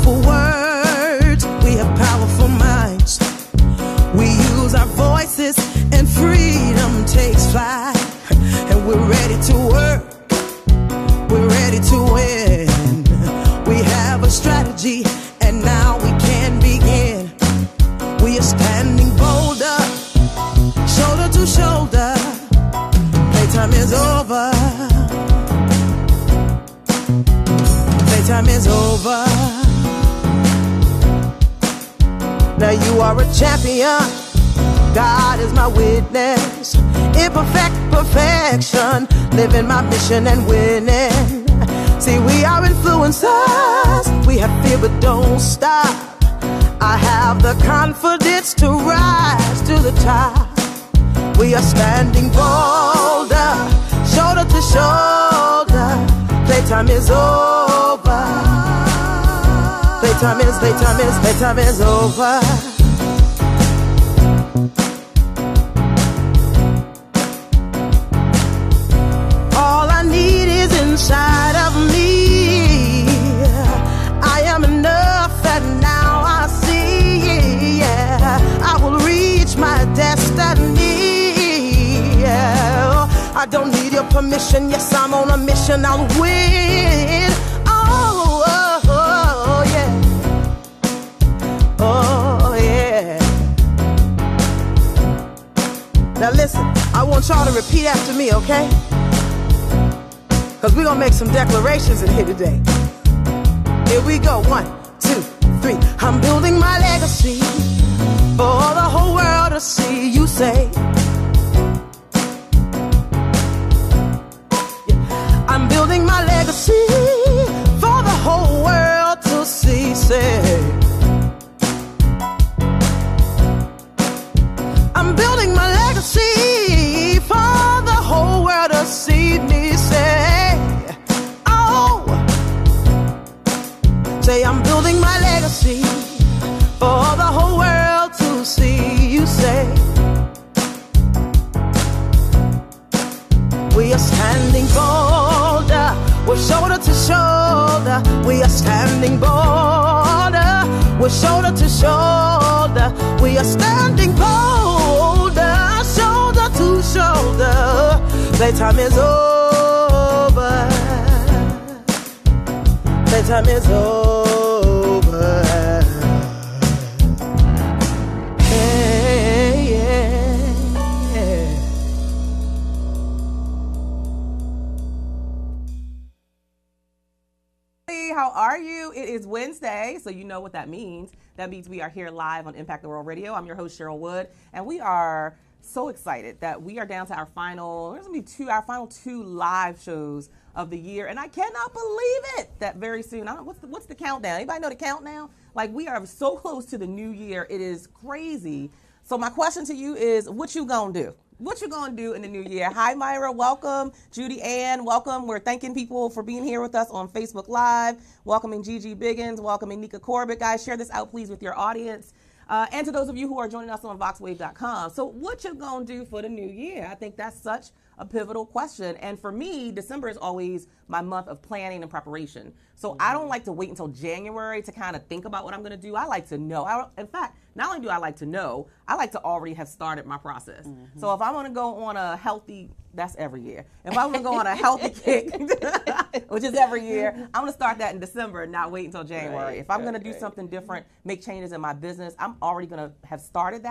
powerful words, we have powerful minds. We use our voices and freedom takes flight. And we're ready to work, we're ready to win. We have a strategy and now we can begin. We are standing bolder, shoulder to shoulder. Playtime is over. Playtime is over. Now you are a champion, God is my witness. Imperfect perfection, living my mission and winning. See, we are influencers, we have fear but don't stop. I have the confidence to rise to the top. We are standing bolder, shoulder to shoulder. Playtime is over. Playtime is over. All I need is inside of me. I am enough and now I see. Yeah, I will reach my destiny. Yeah, I don't need your permission. Yes, I'm on a mission. I'll win. Oh, oh, oh yeah. Oh yeah. Now listen, I want y'all to repeat after me, okay? Cause we're gonna make some declarations in here today. Here we go, 1, 2, 3. I'm building my legacy for the whole world to see. You say, yeah. I'm building my legacy for the whole world to see. Say, I'm building my legacy for the whole world to see me. Say, oh, say I'm building my legacy for the whole world to see. You say, we are standing bolder, we're shoulder to shoulder. We are standing bolder, we're shoulder to shoulder. We are standing bolder, shoulder to shoulder. Playtime is over. Playtime is over. Hey, yeah, yeah. Hey, how are you? It is Wednesday, so you know what that means. That means we are here live on Impact the World Radio. I'm your host, Cheryl Wood, and we are so excited that we are down to our final, there's going to be our final 2 live shows of the year, and I cannot believe it that very soon, I don't know, what's the countdown? Anybody know the countdown? Like, we are so close to the new year. It is crazy. So my question to you is, what you gonna do? What you gonna do in the new year? Hi, Myra, welcome. Judy Ann, welcome. We're thanking people for being here with us on Facebook Live. Welcoming Gigi Biggins, welcoming Nika Corbett. Guys, share this out, please, with your audience. And to those of you who are joining us on VoxWave.com. So what you gonna do for the new year? I think that's such a pivotal question. And for me, December is always my month of planning and preparation. So I don't like to wait until January to kind of think about what I'm going to do. I like to know. In fact, not only do I like to know, I like to already have started my process. So if I want to go on a healthy, that's every year. If I want to go on a healthy kick, which is every year, I'm going to start that in December and not wait until January. If I'm going to do something different, make changes in my business, I'm already going to have started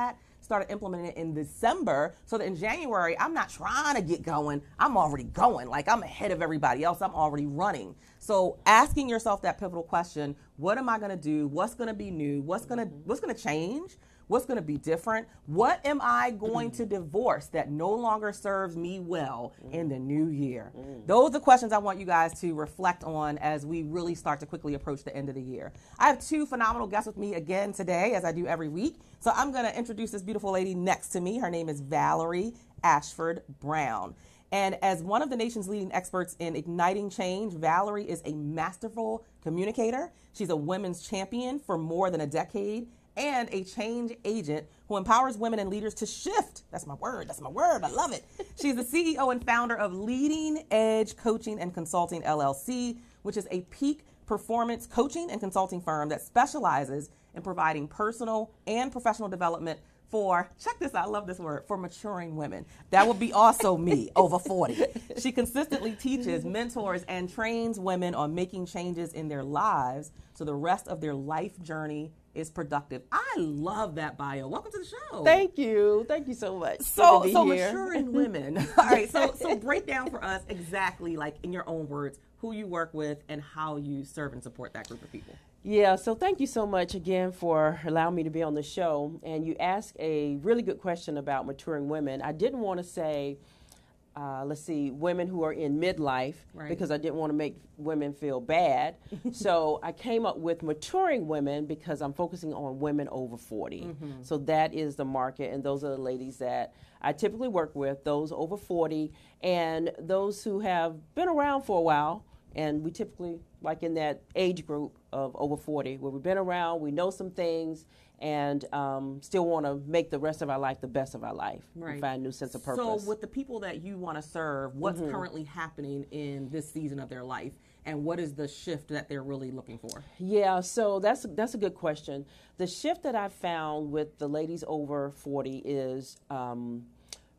implementing it in December, so that in January, I'm not trying to get going. I'm already going. Like, I'm ahead of everybody else. I'm already running. So asking yourself that pivotal question, what am I going to do? What's going to be new? What's going to change? What's going to be different? What am I going to divorce that no longer serves me well in the new year? Those are the questions I want you guys to reflect on as we really start to quickly approach the end of the year. I have 2 phenomenal guests with me again today, as I do every week. So I'm going to introduce this beautiful lady next to me. Her name is Valerie Ashford Brown. And as one of the nation's leading experts in igniting change, Valerie is a masterful communicator. She's a women's champion for more than a decade, and a change agent who empowers women and leaders to shift. That's my word. I love it. She's the CEO and founder of Leading Edge Coaching and Consulting, LLC, which is a peak performance coaching and consulting firm that specializes in providing personal and professional development for, check this out, I love this word, for maturing women. That would be also me, over 40. She consistently teaches, mentors, and trains women on making changes in their lives so the rest of their life journey is productive. I love that bio. Welcome to the show. Thank you. Thank you so much. So maturing women. All right, so break down for us exactly, like in your own words, who you work with and how you serve and support that group of people. Yeah, so thank you so much again for allowing me to be on the show. And you asked a really good question about maturing women. I didn't want to say, women who are in midlife, right, because I didn't want to make women feel bad. So I came up with maturing women because I'm focusing on women over 40. Mm-hmm. So that is the market, and those are the ladies that I typically work with, those over 40 and those who have been around for a while. And we typically, like in that age group of over 40, where we've been around, we know some things, and still want to make the rest of our life the best of our life, right, and find a new sense of purpose. So with the people that you want to serve, what's currently happening in this season of their life, and what is the shift that they're really looking for? Yeah, so that's a good question. The shift that I've found with the ladies over 40 is,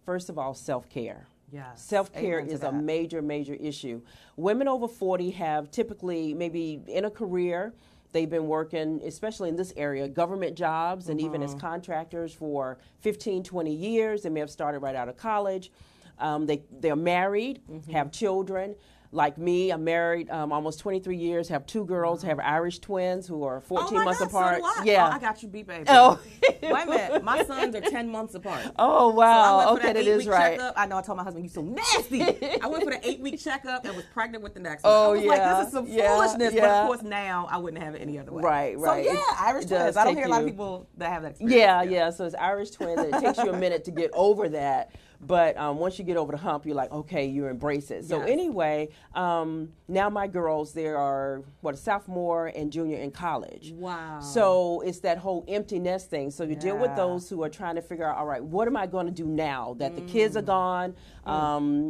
first of all, self-care. Yes. Self-care is a major, major issue. Women over 40 have typically maybe in a career, they've been working, especially in this area, government jobs and even as contractors for 15, 20 years. They may have started right out of college. They're married, have children. Like me, I'm married almost 23 years, have 2 girls, have Irish twins who are 14 months apart. So yeah. I got you beat, baby. Oh. Wait a minute. My sons are 10 months apart. Oh, wow. So okay, that is right. Checkup. I know I told my husband, you so nasty. I went for the 8-week checkup and was pregnant with the next one. I was like, this is some foolishness. But of course, now I wouldn't have it any other way. Right. So yeah, Irish twins. I don't hear a lot of people that have that experience. Yeah. So it's Irish twins. It takes you a minute to get over that. But once you get over the hump, you're like, okay, you embrace it. So anyway, now my girls, they are, a sophomore and junior in college. Wow. So it's that whole empty nest thing. So you deal with those who are trying to figure out, all right, what am I going to do now that the kids are gone,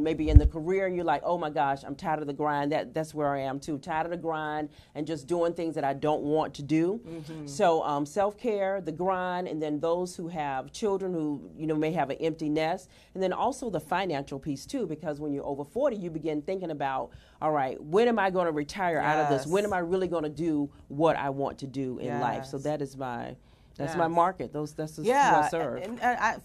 maybe in the career, and you're like, oh my gosh, I'm tired of the grind. That's where I am too, tired of the grind and just doing things that I don't want to do. So self-care, the grind, and then those who have children who, may have an empty nest. And then also the financial piece too, because when you're over 40, you begin thinking about, all right, when am I going to retire out of this? When am I really going to do what I want to do in life? So that is my market. That's who I serve.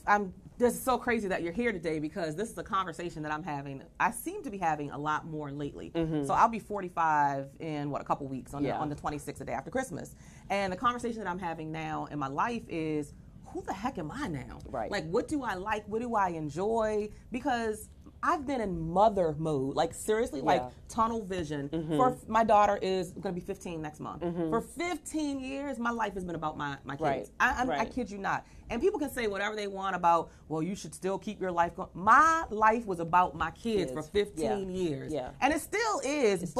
And this is so crazy that you're here today, because this is a conversation that I'm having. I seem to be having a lot more lately. So I'll be 45 in a couple weeks on the 26th, the day after Christmas. And the conversation that I'm having now in my life is, who the heck am I now? Right. Like, what do I like? What do I enjoy? Because I've been in mother mode, like seriously, like tunnel vision. For my daughter is going to be 15 next month. For 15 years, my life has been about my kids. I kid you not. And people can say whatever they want about, well, you should still keep your life going. My life was about my kids for 15 years. And it still is,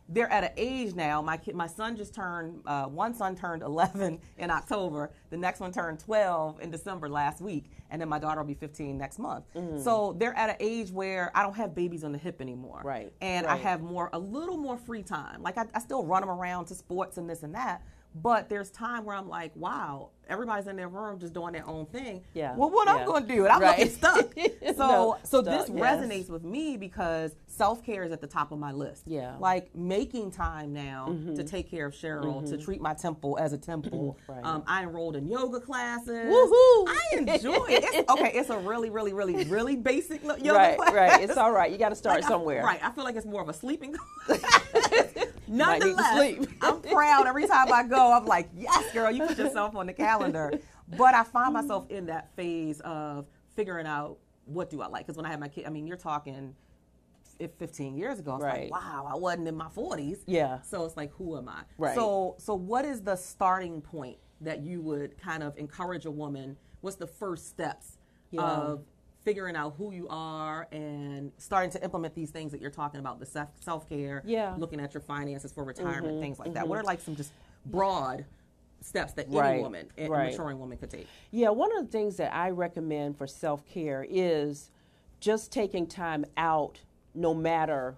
they're at an age now. My son just turned, one son turned 11 in October. The next one turned 12 in December last week. And then my daughter will be 15 next month. So they're at an age where I don't have babies on the hip anymore. And I have a little more free time. Like I still run them around to sports and this and that. But there's time where I'm like, wow, everybody's in their room just doing their own thing. Well, what I'm going to do? And I'm looking stuck. So this resonates with me because self-care is at the top of my list. Like making time now to take care of Cheryl, to treat my temple as a temple. I enrolled in yoga classes. Woohoo! I enjoy it. It's a really, really, really, really basic yoga class. It's all right. You got to start somewhere. I feel like it's more of a sleeping class. Nonetheless, I'm proud every time I go. I'm like, yes, girl, you put yourself on the calendar. But I find myself in that phase of figuring out, what do I like? Because when I had my kid, you're talking 15 years ago. It's like, wow, I wasn't in my 40s. So it's like, who am I? So what is the starting point that you would kind of encourage a woman? What's the first steps of figuring out who you are and starting to implement these things that you're talking about, the self-care, looking at your finances for retirement, things like that? What are like some just broad steps that any woman, a maturing woman, could take? One of the things that I recommend for self-care is just taking time out, no matter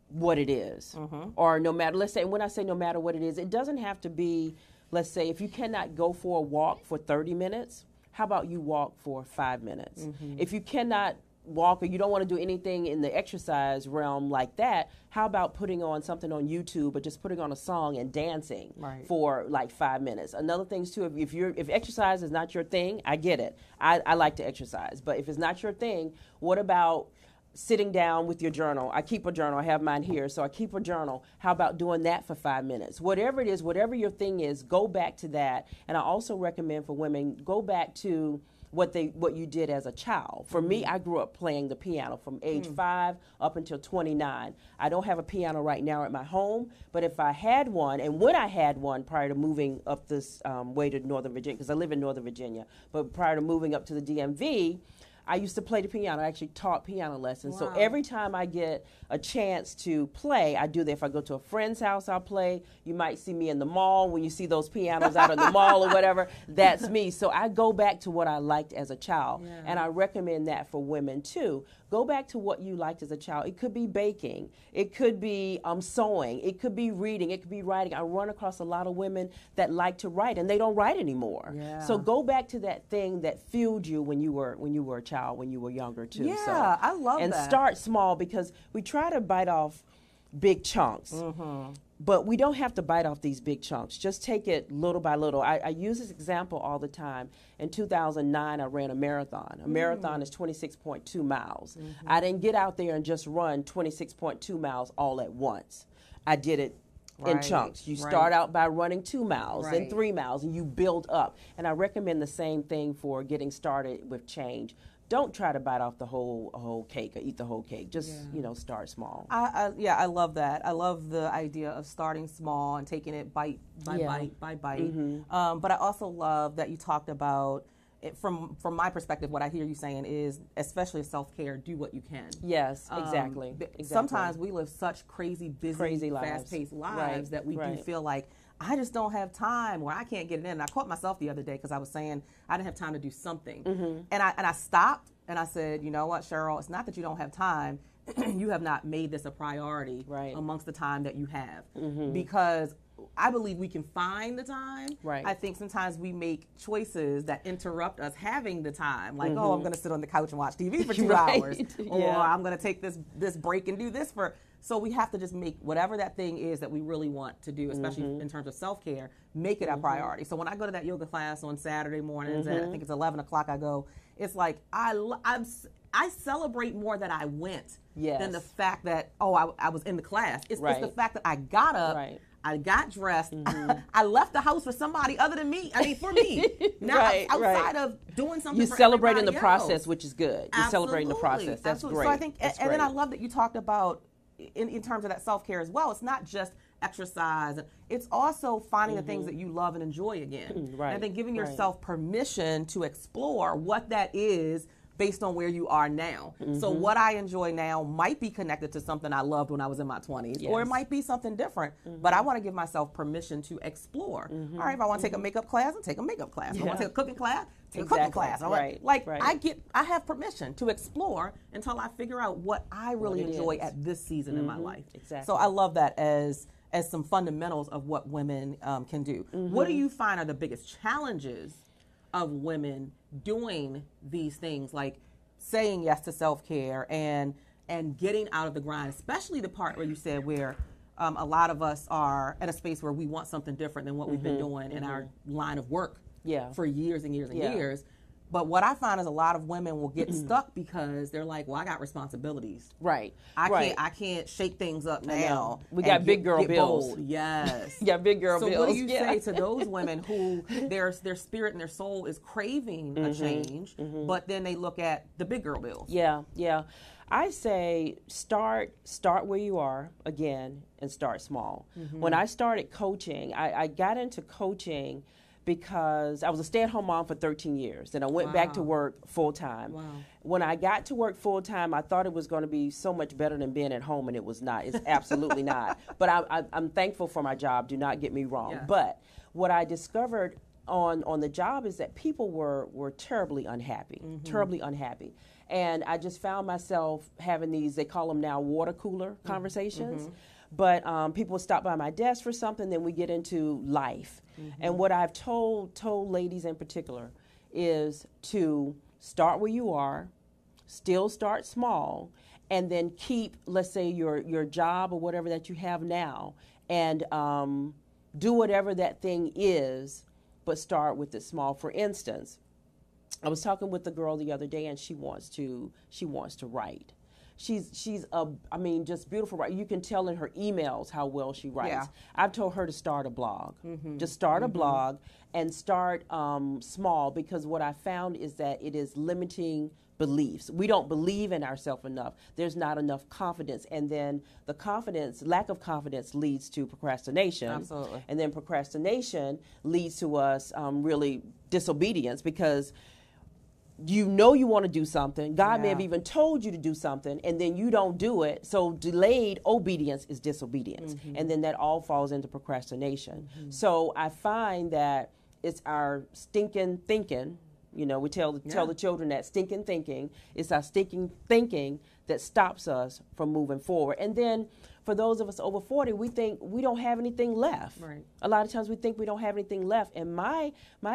what it is. Or no matter, let's say, when I say no matter what it is, it doesn't have to be, let's say, if you cannot go for a walk for 30 minutes, how about you walk for 5 minutes? If you cannot walk or you don't want to do anything in the exercise realm like that, how about putting on something on YouTube or just putting on a song and dancing for like 5 minutes? Another thing too, if exercise is not your thing, I get it. I like to exercise, but if it's not your thing, what about sitting down with your journal? I keep a journal. I have mine here, so I keep a journal. How about doing that for 5 minutes? Whatever it is, whatever your thing is, go back to that. And I also recommend for women, go back to what you did as a child. For me, I grew up playing the piano from age 5 up until 29. I don't have a piano right now at my home, but if I had one, and when I had one prior to moving up this way to Northern Virginia, because I live in Northern Virginia, but prior to moving up to the DMV, I used to play the piano. I actually taught piano lessons. So every time I get a chance to play, I do that. If I go to a friend's house, I'll play. You might see me in the mall when you see those pianos out in the mall or whatever. That's me. So I go back to what I liked as a child. And I recommend that for women too. Go back to what you liked as a child. It could be baking. It could be sewing. It could be reading. It could be writing. I run across a lot of women that like to write, and they don't write anymore. So go back to that thing that fueled you when you were a child, when you were younger too. Yeah, I love that. And start small, because we try to bite off big chunks. But we don't have to bite off these big chunks. Just take it little by little. I use this example all the time. In 2009, I ran a marathon. A marathon is 26.2 miles. I didn't get out there and just run 26.2 miles all at once. I did it in chunks. You start out by running 2 miles, then 3 miles, and you build up. And I recommend the same thing for getting started with change. Don't try to bite off the whole cake or eat the whole cake. Just, start small. I love that. I love the idea of starting small and taking it bite by bite. But I also love that you talked about, from my perspective, what I hear you saying is, especially self-care, do what you can. Yes, exactly. Sometimes we live such crazy, busy, fast-paced lives that we do feel like, I just don't have time, or I can't get it in. And I caught myself the other day because I was saying I didn't have time to do something. And I stopped and I said, you know what, Cheryl, it's not that you don't have time. You have not made this a priority amongst the time that you have. Because I believe we can find the time. I think sometimes we make choices that interrupt us having the time. Like, oh, I'm going to sit on the couch and watch TV for 2 hours. Or I'm going to take this break and do this for... So we have to just make whatever that thing is that we really want to do, especially in terms of self-care, make it a priority. So when I go to that yoga class on Saturday mornings, at, I think it's 11 o'clock I go, it's like I celebrate more that I went than the fact that, I was in the class. It's the fact that I got up, I got dressed, I left the house for somebody other than me. I mean, for me. Not outside of doing something You're for celebrating the else. Process, which is good. You're celebrating the process. That's great. So I think, and then I love that you talked about, in terms of that self-care as well, it's not just exercise. It's also finding the things that you love and enjoy again. And then giving yourself permission to explore what that is based on where you are now. So what I enjoy now might be connected to something I loved when I was in my 20s, or it might be something different, but I want to give myself permission to explore. All right, if I want to take a makeup class, I'll take a makeup class. If I want to take a cooking class, take a cooking class. I have permission to explore until I figure out what I really enjoy at this season in my life. So I love that as some fundamentals of what women can do. What do you find are the biggest challenges of women doing these things, like saying yes to self-care and getting out of the grind, especially the part where you said where a lot of us are at a space where we want something different than what we've been doing in our line of work for years and years and years. But what I find is a lot of women will get stuck because they're like, well, I got responsibilities. I can't shake things up now. We got big girl bills. Bold. Yes. You got big girl bills. So what do you say to those women who their spirit and their soul is craving a change, but then they look at the big girl bills? I say start where you are again and start small. When I started coaching, I got into coaching because I was a stay-at-home mom for 13 years. Then I went back to work full-time. When I got to work full-time, I thought it was going to be so much better than being at home, and it was not. It's absolutely not. But I'm thankful for my job. Do not get me wrong. But what I discovered on the job is that people were terribly unhappy, terribly unhappy. And I just found myself having these, they call them now water cooler conversations. But people would stop by my desk for something, then we get into life. And what I've told ladies in particular is to start where you are, still start small, and then keep, let's say, your job or whatever that you have now, and do whatever that thing is, but start with it small. For instance, I was talking with a girl the other day, and she wants to write. She's just beautiful. Right? You can tell in her emails how well she writes. Yeah. I've told her to start a blog. Just start a blog and start small, because what I found is that it is limiting beliefs. We don't believe in ourselves enough. There's not enough confidence. And then lack of confidence leads to procrastination. Absolutely. And then procrastination leads to us really disobedience, because you know you want to do something. God may have even told you to do something, and then you don't do it. So delayed obedience is disobedience. And then that all falls into procrastination. So I find that it's our stinking thinking. You know, we tell the children that stinking thinking, it's our stinking thinking that stops us from moving forward. And then for those of us over 40, we think we don't have anything left. Right. A lot of times we think we don't have anything left. And my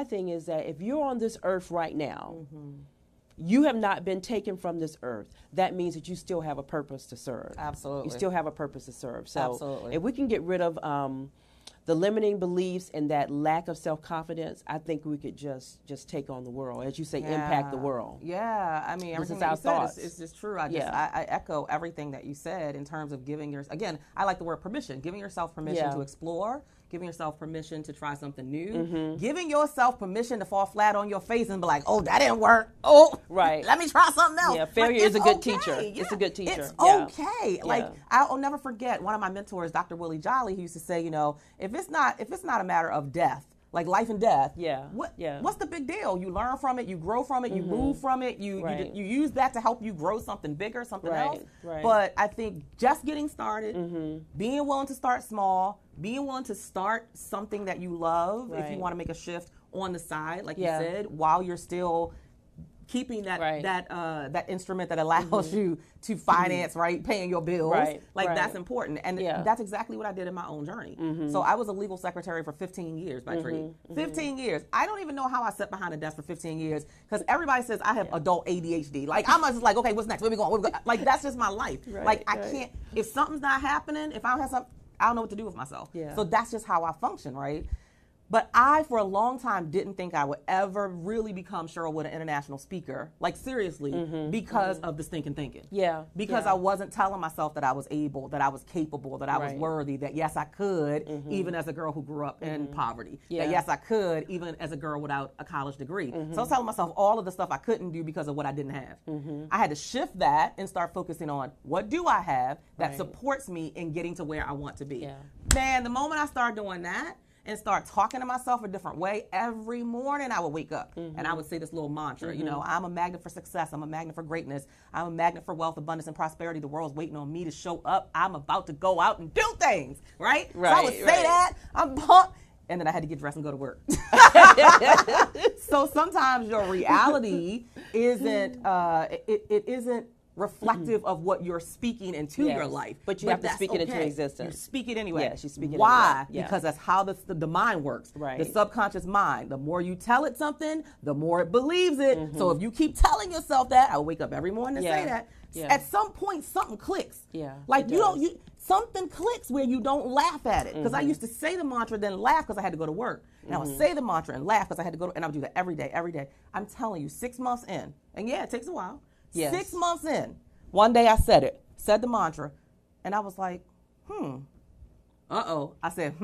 thing is that if you're on this earth right now, you have not been taken from this earth. That means that you still have a purpose to serve. Absolutely. You still have a purpose to serve. So Absolutely. if we can get rid of the limiting beliefs and that lack of self-confidence, I think we could just take on the world. As you say, impact the world. Yeah, I mean, everything that you said is just true. I echo everything that you said in terms of giving again, I like the word permission, giving yourself permission to explore, giving yourself permission to try something new, giving yourself permission to fall flat on your face and be like, oh, that didn't work. Oh, right. Let me try something else. Yeah, failure is a good teacher. Yeah. It's a good teacher. It's okay. Yeah. Like, I'll never forget one of my mentors, Dr. Willie Jolly, who used to say, you know, if it's not a matter of death, like life and death, what's the big deal? You learn from it, you grow from it, you move from it, you use that to help you grow something bigger, something else. Right. But I think just getting started, being willing to start small, being willing to start something that you love, if you want to make a shift on the side, like you said, while you're still keeping that instrument that allows you to finance, paying your bills, that's important. And that's exactly what I did in my own journey. So I was a legal secretary for 15 years by trade. 15 years. I don't even know how I sat behind a desk for 15 years, because everybody says I have adult ADHD. Like, I'm just like, okay, what's next? Where we going? Like, that's just my life. I can't, if something's not happening, if I don't have something, I don't know what to do with myself. So that's just how I function, right? But I, for a long time, didn't think I would ever really become Cheryl Wood, an international speaker, like seriously, because of the stinking thinking. Because I wasn't telling myself that I was able, that I was capable, that I was worthy, that yes, I could, even as a girl who grew up in poverty. That yes, I could, even as a girl without a college degree. So I was telling myself all of the stuff I couldn't do because of what I didn't have. I had to shift that and start focusing on what do I have that supports me in getting to where I want to be. Man, the moment I started doing that, and start talking to myself a different way, every morning I would wake up and I would say this little mantra, you know, I'm a magnet for success, I'm a magnet for greatness, I'm a magnet for wealth, abundance, and prosperity. The world's waiting on me to show up. I'm about to go out and do things, right? So I would say that, I'm pumped, and then I had to get dressed and go to work. So sometimes your reality isn't, it isn't reflective of what you're speaking into your life. But you have to speak it into existence. You speak it anyway. Yes, you speak it Why? anyway. Because that's how the mind works. The subconscious mind. The more you tell it something, the more it believes it. So if you keep telling yourself that, I wake up every morning and say that, at some point something clicks. Like something clicks where you don't laugh at it. Because I used to say the mantra, then laugh because I had to go to work. And I would say the mantra and laugh because I had to go to, and I would do that every day. I'm telling you, 6 months in, and it takes a while. 6 months in, one day I said the mantra, and I was like, I said,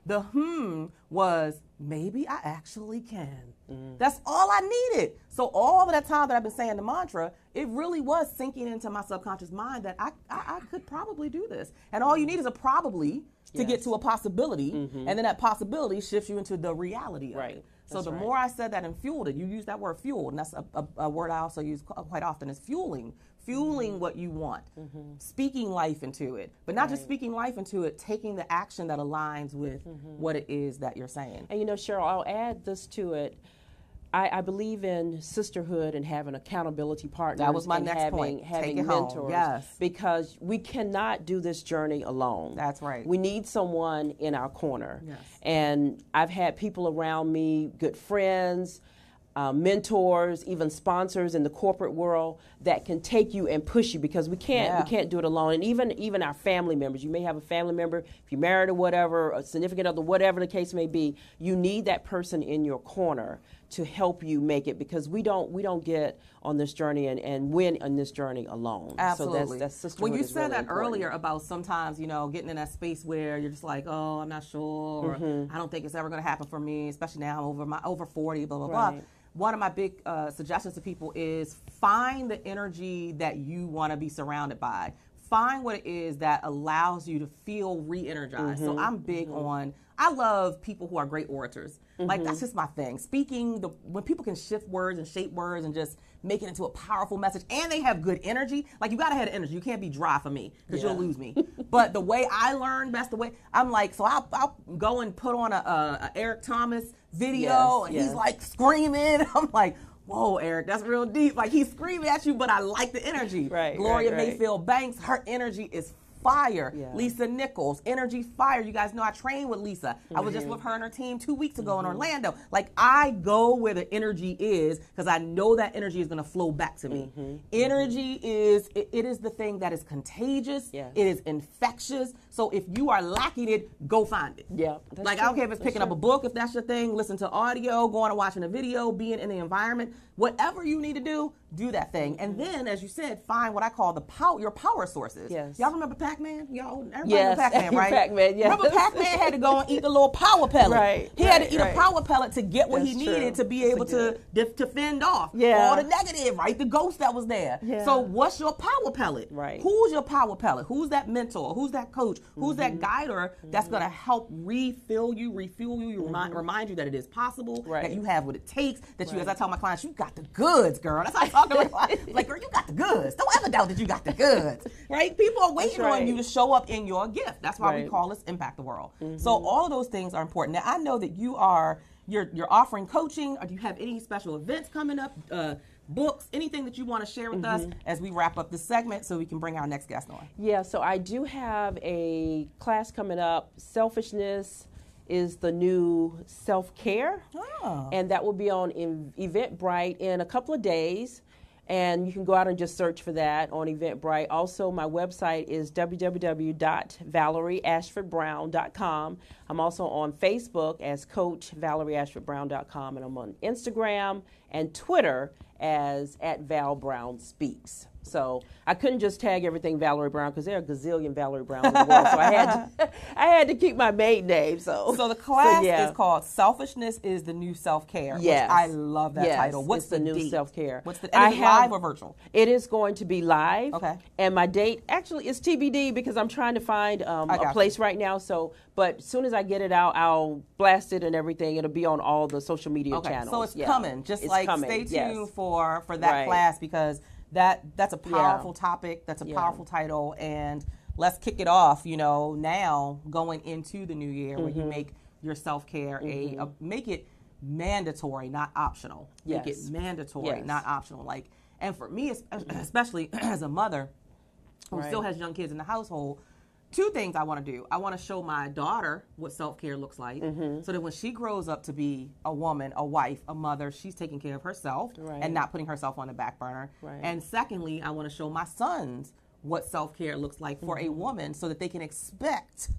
The was, maybe I actually can. That's all I needed. So all of that time that I've been saying the mantra, it really was sinking into my subconscious mind that I could probably do this. And all you need is a probably to get to a possibility, and then that possibility shifts you into the reality of it. So the more I said that and fueled it, you use that word fuel, and that's a word I also use quite often, is fueling what you want, speaking life into it, but not just speaking life into it, taking the action that aligns with what it is that you're saying. And you know, Cheryl, I'll add this to it. I believe in sisterhood and having accountability partners. That was my and next point. Having Take it home. mentors. Yes. Because we cannot do this journey alone. That's right. We need someone in our corner. Yes. And I've had people around me, good friends, mentors, even sponsors in the corporate world that can take you and push you, because we can't do it alone. And even our family members, you may have a family member, if you're married or whatever, a significant other, whatever the case may be, you need that person in your corner to help you make it, because we don't get on this journey and win on this journey alone. Absolutely. So that's sisterhood. When you is said really that important. earlier about sometimes, getting in that space where you're just like, oh, I'm not sure, or I don't think it's ever going to happen for me, especially now I'm over 40, blah, blah, blah. One of my big suggestions to people is find the energy that you want to be surrounded by. Find what it is that allows you to feel re-energized. So I'm big on, I love people who are great orators. Like, that's just my thing. Speaking, when people can shift words and shape words and just make it into a powerful message, and they have good energy, like, you got to have energy. You can't be dry for me, because you'll lose me. But the way I learn best, I'm like, so I'll go and put on a Eric Thomas video, and he's like screaming. I'm like, whoa, Eric, that's real deep. Like, he's screaming at you, but I like the energy. Gloria Mayfield Banks, her energy is fire. Lisa Nichols, energy fire. You guys know I trained with Lisa. I was just with her and her team 2 weeks ago in Orlando. Like, I go where the energy is, because I know that energy is going to flow back to me. Energy is the thing that is contagious. It is infectious. So if you are lacking it, go find it. Like, I don't care if it's picking up a book, if that's your thing, listen to audio, going and watching a video, being in the environment, whatever you need to do that thing. And then, as you said, find what I call your power sources. Y'all remember Pac-Man? Y'all, everybody remember Pac-Man, right? Pac-Man, Remember Pac-Man had to go and eat a little power pellet. He had to eat a power pellet to get what he needed to be able to fend off all the negative, right? The ghost that was there. So what's your power pellet? Who's your power pellet? Who's that mentor? Who's that coach? Who's that guider that's going to help refuel you, remind you that it is possible, that you have what it takes, that you, as I tell my clients, you got the goods, girl. That's how I talk to my clients. Like, girl, you got the goods. Don't ever doubt that you got the goods, right? People are waiting on you to show up in your gift. That's why we call this Impact the World. So all of those things are important. Now, I know that you're offering coaching, or do you have any special events coming up, books, anything that you want to share with us as we wrap up this segment so we can bring our next guest on? Yeah, so I do have a class coming up, Selfishness is the New Self-Care, and that will be on Eventbrite in a couple of days. And you can go out and just search for that on Eventbrite. Also, my website is www.valerieashfordbrown.com. I'm also on Facebook as Coach ValerieAshfordBrown.com, and I'm on Instagram and Twitter as @ValBrownSpeaks. So I couldn't just tag everything Valerie Brown, because there are a gazillion Valerie Browns in the world. So I had to keep my maiden name. So the class is called Selfishness is the New Self-Care. Which I love that title. What's the new date? Self-care? Is it live or virtual? It is going to be live. Okay. And my date actually is TBD, because I'm trying to find a place right now. So, but as soon as I get it out, I'll blast it and everything. It'll be on all the social media channels. So it's coming. Just stay tuned for that class, because that's a powerful topic. That's a powerful title. And let's kick it off, now going into the new year, when you make your self-care make it mandatory, not optional. Make it mandatory, not optional. Like, and for me, especially as a mother who still has young kids in the household, two things I want to do. I want to show my daughter what self-care looks like, so that when she grows up to be a woman, a wife, a mother, she's taking care of herself and not putting herself on the back burner. And secondly, I want to show my sons what self-care looks like for a woman, so that they can expect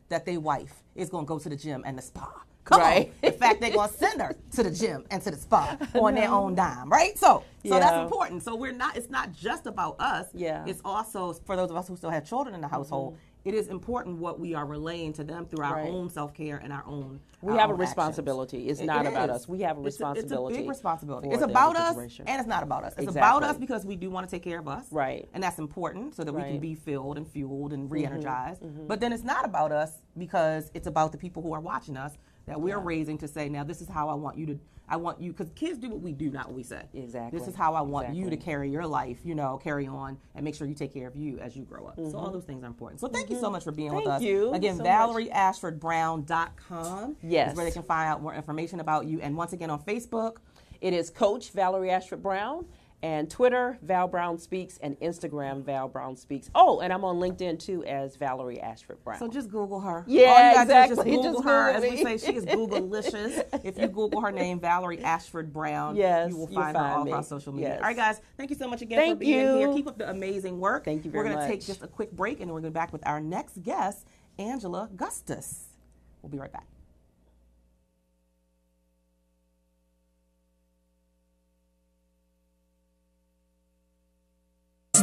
that their wife is going to go to the gym and the spa. Come on. In fact, they're going to send her to the gym and to the spa on their own dime, right? So that's important. So it's not just about us. It's also, for those of us who still have children in the household, it is important what we are relaying to them through our own self-care and our own We have a responsibility. It's not about us. We have a responsibility. It's a big responsibility. It's about us, and it's not about us. It's about us because we do want to take care of us. And that's important, so that we can be filled and fueled and re-energized. But then it's not about us, because it's about the people who are watching us, that we're raising to say, now this is how I want you, because kids do what we do, not what we say. This is how I want you to carry your life, carry on, and make sure you take care of you as you grow up. So all those things are important. So thank you so much for being with us. Thank you. Again, so ValerieAshfordBrown.com is where they can find out more information about you. And once again, on Facebook, It is Coach Valerie Ashford Brown. And Twitter, Val Brown Speaks, and Instagram, Val Brown Speaks. Oh, and I'm on LinkedIn, too, as Valerie Ashford Brown. So just Google her. Yeah, exactly. Just Google her. As we say, she is Google-licious. If you Google her name, Valerie Ashford Brown, you will find her all across social media. Yes. All right, guys, thank you so much again for being here. Keep up the amazing work. Thank you very much. We're going to take just a quick break, and then we're going to be back with our next guest, Angela Gustus. We'll be right back.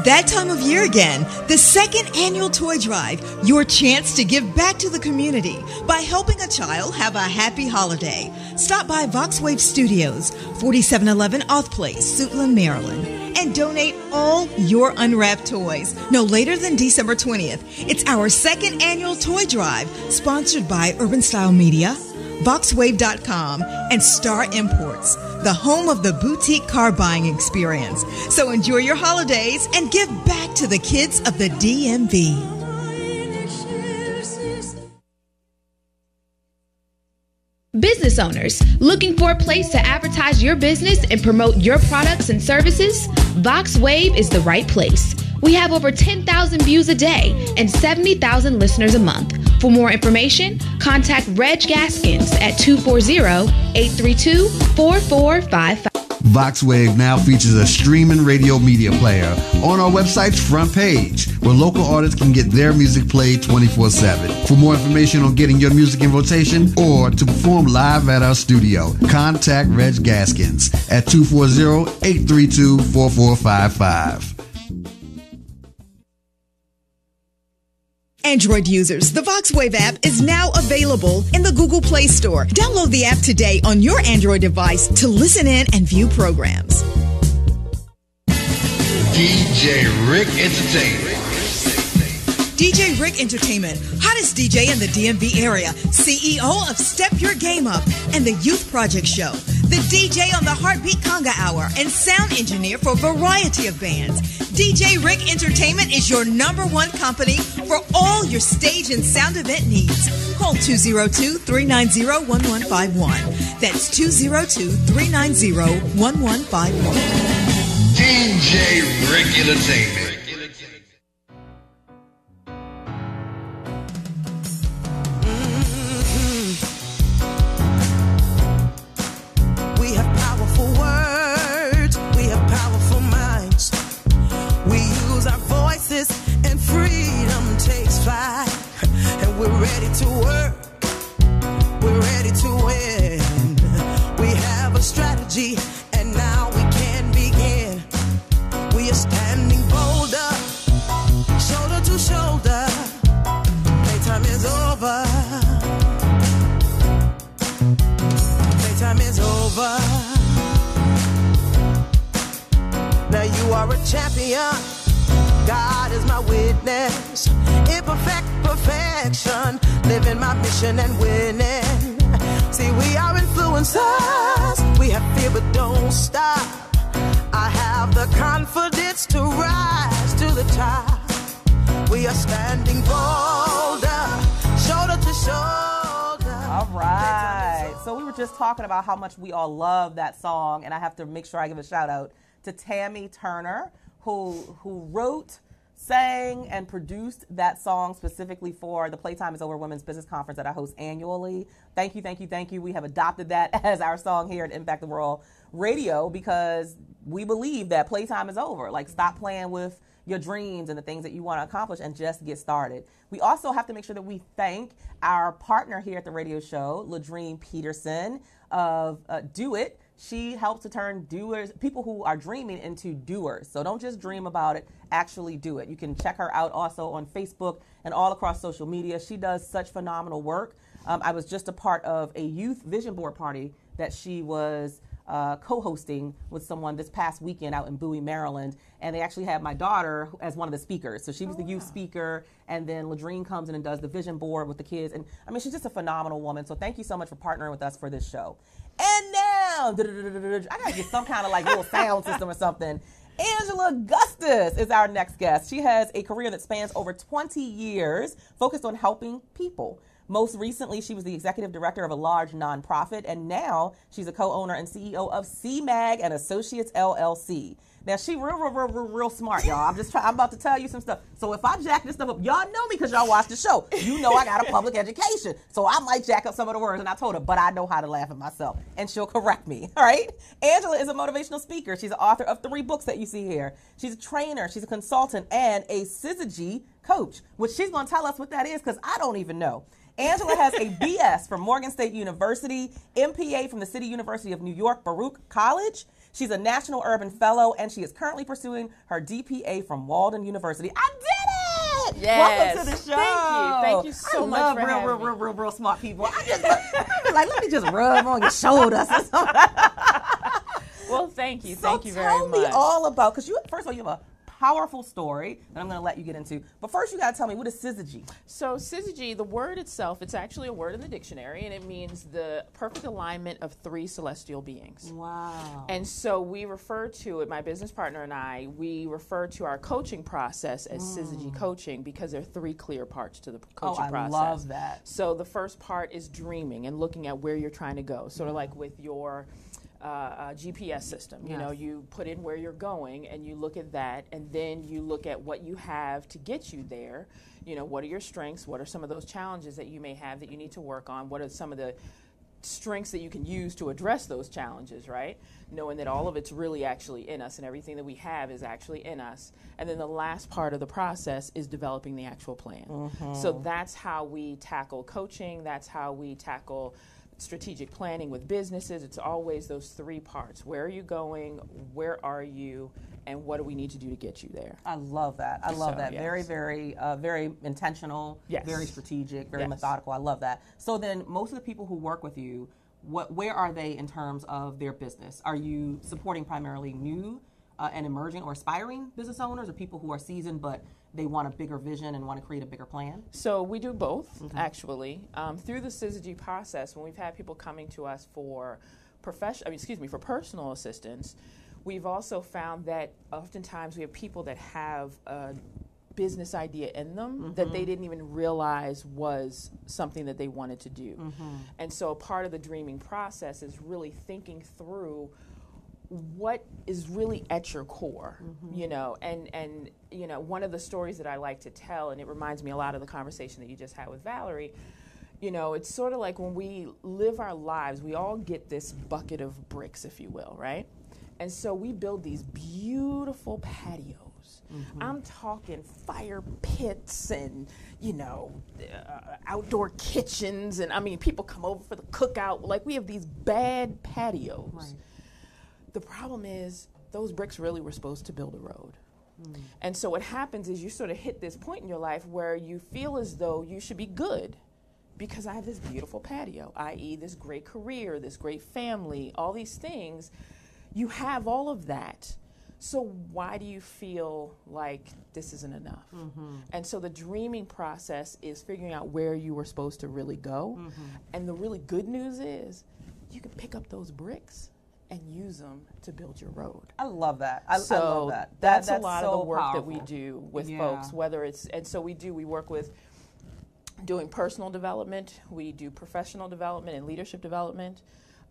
That time of year again, the second annual toy drive, your chance to give back to the community by helping a child have a happy holiday. Stop by VoxWave Studios, 4711 Auth Place, Suitland, Maryland, and donate all your unwrapped toys no later than December 20th. It's our second annual toy drive, sponsored by Urban Style Media, VoxWave.com, and Star Imports, the home of the boutique car buying experience. So enjoy your holidays and give back to the kids of the DMV. Business owners looking for a place to advertise your business and promote your products and services? VoxWave is the right place. We have over 10,000 views a day and 70,000 listeners a month. For more information, contact Reg Gaskins at 240-832-4455. VoxWave now features a streaming radio media player on our website's front page, where local artists can get their music played 24/7. For more information on getting your music in rotation or to perform live at our studio, contact Reg Gaskins at 240-832-4455. Android users, the VoxWave app is now available in the Google Play Store. Download the app today on your Android device to listen in and view programs. DJ Rick Entertainment. DJ Rick Entertainment, hottest DJ in the DMV area, CEO of Step Your Game Up and the Youth Project Show, the DJ on the Heartbeat Conga Hour, and sound engineer for a variety of bands. DJ Rick Entertainment is your #1 company for all your stage and sound event needs. Call 202-390-1151. That's 202-390-1151. DJ Rick Entertainment. We have powerful words, we have powerful minds. We use our voices and freedom takes flight. And we're ready to work, we're ready to win. We have a strategy and now we can begin. We are standing bolder, shoulder to shoulder. Playtime is over. Playtime is over. Now you are a champion. God is my witness. Imperfect perfection. Living my mission and winning. See, we are influencers. We have fear but don't stop. I have the confidence to rise to the top. We are standing bolder, shoulder to shoulder. All right. So we were just talking about how much we all love that song, and I have to make sure I give a shout out to Tammy Turner, who wrote, sang, and produced that song specifically for the Playtime is Over Women's Business Conference that I host annually. Thank you, thank you, thank you. We have adopted that as our song here at Impact the World Radio because we believe that playtime is over. Like, stop playing with your dreams and the things that you want to accomplish and just get started. We also have to make sure that we thank our partner here at the radio show, Ladrine Peterson of Do It. She helps to turn people who are dreaming into doers. So don't just dream about it, actually do it. You can check her out also on Facebook and all across social media. She does such phenomenal work. I was just a part of a youth vision board party that she was co-hosting with someone this past weekend out in Bowie, Maryland, and they actually had my daughter as one of the speakers. So she was the youth speaker, and then Ladrine comes in and does the vision board with the kids. And I mean, she's just a phenomenal woman. So thank you so much for partnering with us for this show. And now, I gotta get some kind of like little sound system or something. Angela Gustus is our next guest. She has a career that spans over 20 years, focused on helping people. Most recently, she was the executive director of a large nonprofit, and now she's a co-owner and CEO of CMAG and Associates LLC. Now, she real smart, y'all. I'm about to tell you some stuff. So if I jack this stuff up, y'all know me because y'all watch the show. You know I got a public education. So I might jack up some of the words, and I told her, but I know how to laugh at myself, and she'll correct me, all right? Angela is a motivational speaker. She's the author of 3 books that you see here. She's a trainer, she's a consultant, and a Syzygy coach, which she's going to tell us what that is because I don't even know. Angela has a BS from Morgan State University, MPA from the City University of New York, Baruch College. She's a National Urban Fellow, and she is currently pursuing her DPA from Walden University. I did it! Yes. Welcome to the show. Thank you so much for having me. real smart people. I be like, let me just rub on your shoulders or something. Well, thank you. Thank you very much. Tell me all about, because first of all, you have a powerful story that I'm going to let you get into. But first, you got to tell me, what is Syzygy? So Syzygy, the word itself, it's actually a word in the dictionary, and it means the perfect alignment of 3 celestial beings. Wow. And so we refer to it, my business partner and I, we refer to our coaching process as Syzygy coaching because there are 3 clear parts to the coaching process. I love that. So the first part is dreaming and looking at where you're trying to go, sort of like with your GPS system. You know, you put in where you're going and you look at that, and then you look at what you have to get you there. You know, what are your strengths? What are some of those challenges that you may have that you need to work on? What are some of the strengths that you can use to address those challenges, right? Knowing that all of it's really actually in us and everything that we have is actually in us. And then the last part of the process is developing the actual plan. So that's how we tackle coaching. That's how we tackle strategic planning with businesses. It's always those 3 parts. Where are you going? Where are you? And what do we need to do to get you there? I love that. I love that. Yes. Very intentional, very strategic, very methodical. I love that. So then most of the people who work with you, where are they in terms of their business? Are you supporting primarily new and emerging or aspiring business owners, or people who are seasoned but they want a bigger vision and want to create a bigger plan? So we do both, actually. Through the Syzygy process, when we've had people coming to us for for personal assistance, we've also found that oftentimes we have people that have a business idea in them that they didn't even realize was something that they wanted to do. And so a part of the dreaming process is really thinking through what is really at your core, you know, and you know, one of the stories that I like to tell, and it reminds me a lot of the conversation that you just had with Valerie, you know, it's sort of like when we live our lives, we all get this bucket of bricks, if you will, right? And so we build these beautiful patios. I'm talking fire pits and, you know, outdoor kitchens, and I mean, people come over for the cookout. Like, we have these bad patios. Right. The problem is those bricks really were supposed to build a road. And so what happens is you sort of hit this point in your life where you feel as though you should be good because I have this beautiful patio, i.e. this great career, this great family, all these things. You have all of that. So why do you feel like this isn't enough? And so the dreaming process is figuring out where you were supposed to really go. And the really good news is you can pick up those bricks and use them to build your road. I love that. I love that. That's a That's lot so of the work powerful that we do with folks, whether it's, and so we work with doing personal development, we do professional development and leadership development,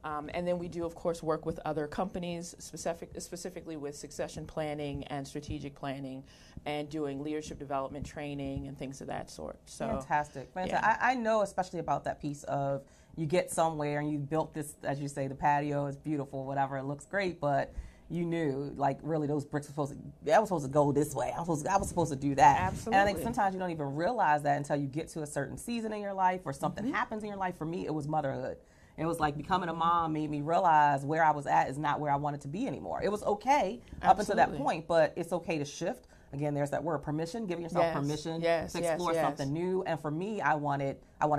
and then we do, of course, work with other companies, specifically with succession planning and strategic planning, and doing leadership development training and things of that sort. So Fantastic. I know especially about that piece of you get somewhere and you built this, as you say, the patio is beautiful, whatever, it looks great, but you knew, like, really those bricks were supposed to go this way. I was supposed to do that. Absolutely. And I think sometimes you don't even realize that until you get to a certain season in your life or something happens in your life. For me, it was motherhood. It was like becoming a mom made me realize where I was at is not where I wanted to be anymore. It was okay up until that point, but it's okay to shift. Again, there's that word permission, giving yourself permission to explore something new. And for me, I wanted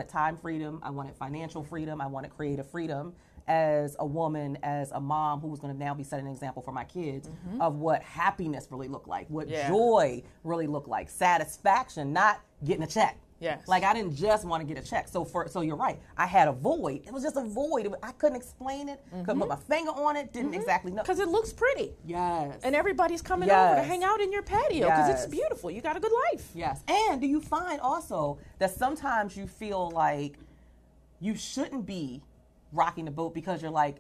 time freedom, I wanted financial freedom, I wanted creative freedom as a woman, as a mom who was going to now be setting an example for my kids of what happiness really looked like, what joy really looked like, satisfaction, not getting a check. Yes. Like I didn't just want to get a check. So you're right. I had a void. It was just a void. I couldn't explain it. Couldn't put my finger on it. Didn't exactly know. Because it looks pretty. Yes. And everybody's coming over to hang out in your patio because it's beautiful. You got a good life. Yes. And do you find also that sometimes you feel like you shouldn't be rocking the boat because you're like,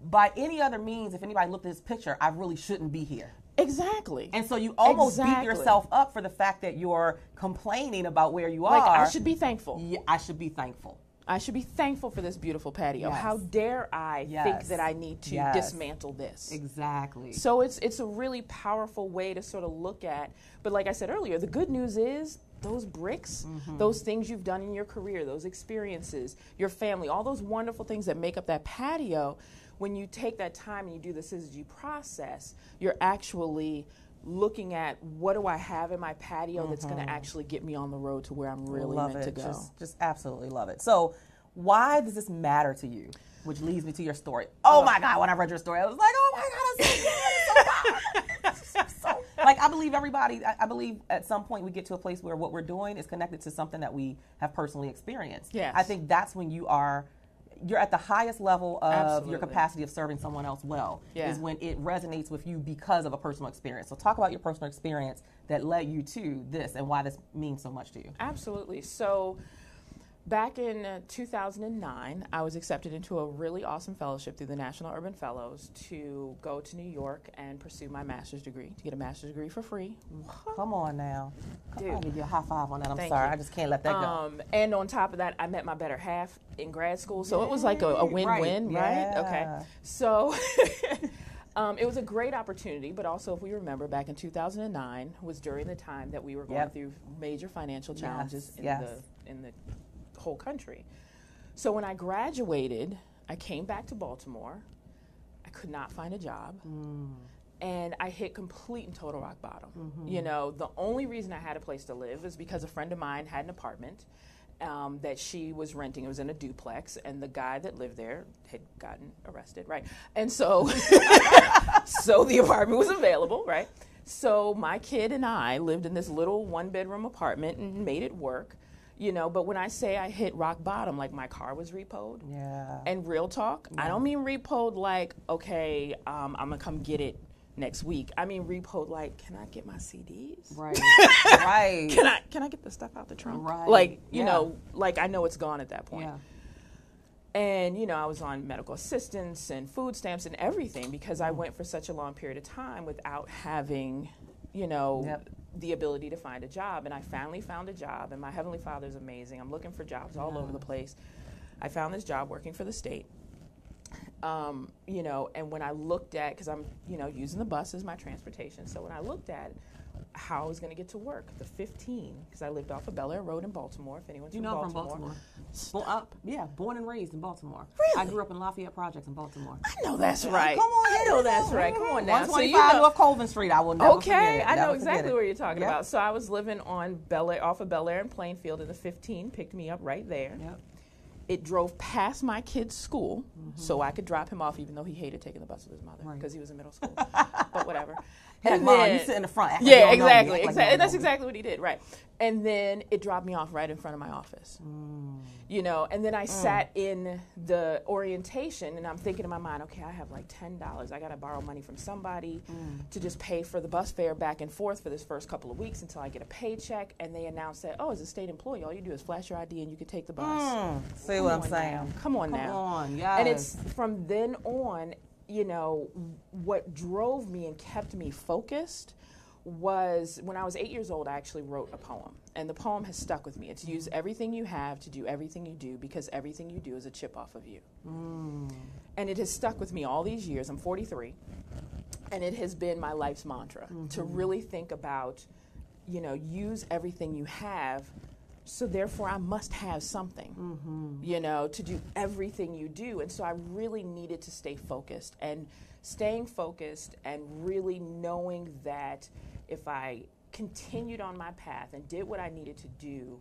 by any other means, if anybody looked at this picture, I really shouldn't be here. Exactly. And so you almost beat yourself up for the fact that you're complaining about where you are. Like, I should be thankful. Yeah, I should be thankful. I should be thankful for this beautiful patio. How dare I think that I need to dismantle this? Exactly. So it's a really powerful way to sort of look at. But like I said earlier, the good news is those bricks, those things you've done in your career, those experiences, your family, all those wonderful things that make up that patio, when you take that time and you do the Syzygy process, you're actually looking at what do I have in my patio that's going to actually get me on the road to where I'm really meant to go. Just absolutely love it. So why does this matter to you? Which leads me to your story. Oh my God, when I read your story, I was like, oh my God, it's so good. It's so powerful. Like, I believe everybody, I believe at some point we get to a place where what we're doing is connected to something that we have personally experienced. Yes. I think that's when you're at the highest level of your capacity of serving someone else well, is when it resonates with you because of a personal experience. So talk about your personal experience that led you to this and why this means so much to you. Absolutely. So back in 2009, I was accepted into a really awesome fellowship through the National Urban Fellows to go to New York and pursue my master's degree, to get a master's degree for free. Come on now. Dude. I'll give you a high five on that. I'm Thank sorry. you. I just can't let that go. And on top of that, I met my better half in grad school. So it was like a win-win, right? Okay. So it was a great opportunity, but also if we remember back in 2009 was during the time that we were going through major financial challenges in the whole country. So when I graduated, I came back to Baltimore. I could not find a job. And I hit complete and total rock bottom. You know, the only reason I had a place to live is because a friend of mine had an apartment that she was renting. It was in a duplex, and the guy that lived there had gotten arrested, right? And so, so the apartment was available, right? So my kid and I lived in this little one-bedroom apartment and made it work. You know, but when I say I hit rock bottom, like my car was repoed. And real talk, I don't mean repoed like, okay, I'm gonna come get it next week. I mean repoed like, can I get my CDs? Right. Right. Can I get the stuff out the trunk? Right. Like, you know, like I know it's gone at that point. And, you know, I was on medical assistance and food stamps and everything because I went for such a long period of time without having, you know, the ability to find a job. And I finally found a job, and my Heavenly Father is amazing. I'm looking for jobs all over the place. I found this job working for the state. You know, and when I looked at, because I'm, you know, using the bus as my transportation, so when I looked at how I was going to get to work, the 15, because I lived off of Bel Air Road in Baltimore, if anyone's from Baltimore. Born and raised in Baltimore. Really? I grew up in Lafayette Projects in Baltimore. I know that's right. Come on, I know that's right. Come on now. 125 So you know, North Colvin Street. I will never forget it. I know Never exactly forget it. where you're talking about. So I was living on Bel Air, off of Bel Air and Plainfield, and the 15 picked me up right there. It drove past my kid's school, so I could drop him off, even though he hated taking the bus with his mother because he was in middle school. But whatever. And Mom, you sit in the front. Yeah, exactly. And that's exactly what he did, right. And then it dropped me off right in front of my office. You know, and then I sat in the orientation, and I'm thinking in my mind, okay, I have like $10. I got to borrow money from somebody to just pay for the bus fare back and forth for this first couple of weeks until I get a paycheck. And they announced that, oh, as a state employee, all you do is flash your ID and you can take the bus. See what I'm saying? Come on now. Come on, yes. And it's from then on, you know, what drove me and kept me focused was when I was 8 years old, I actually wrote a poem. And the poem has stuck with me. It's use everything you have to do everything you do because everything you do is a chip off of you. And it has stuck with me all these years. I'm 43. And it has been my life's mantra to really think about, you know, use everything you have. So therefore, I must have something, you know, to do everything you do. And so I really needed to stay focused. And staying focused and really knowing that if I continued on my path and did what I needed to do,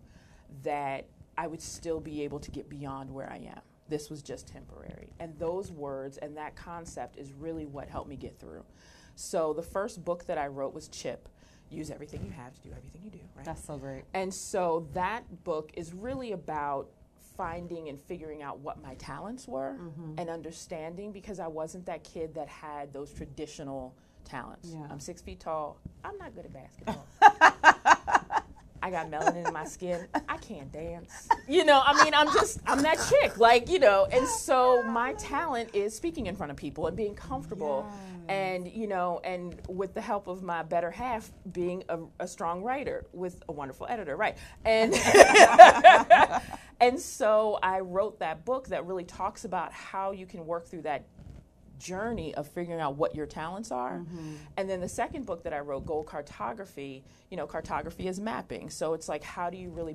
that I would still be able to get beyond where I am. This was just temporary. And those words and that concept is really what helped me get through. So the first book that I wrote was Chip. use everything you have to do everything you do, right? That's so great. And so that book is really about finding and figuring out what my talents were and understanding, because I wasn't that kid that had those traditional talents. Yeah. I'm 6 feet tall. I'm not good at basketball. I got melanin in my skin. I can't dance. You know, I mean, I'm that chick, like, you know, and so my talent is speaking in front of people and being comfortable and, you know, and with the help of my better half, being a strong writer with a wonderful editor, right? And and so I wrote that book that really talks about how you can work through that journey of figuring out what your talents are. And then the second book that I wrote, Goal Cartography, you know, cartography is mapping. So it's like, how do you really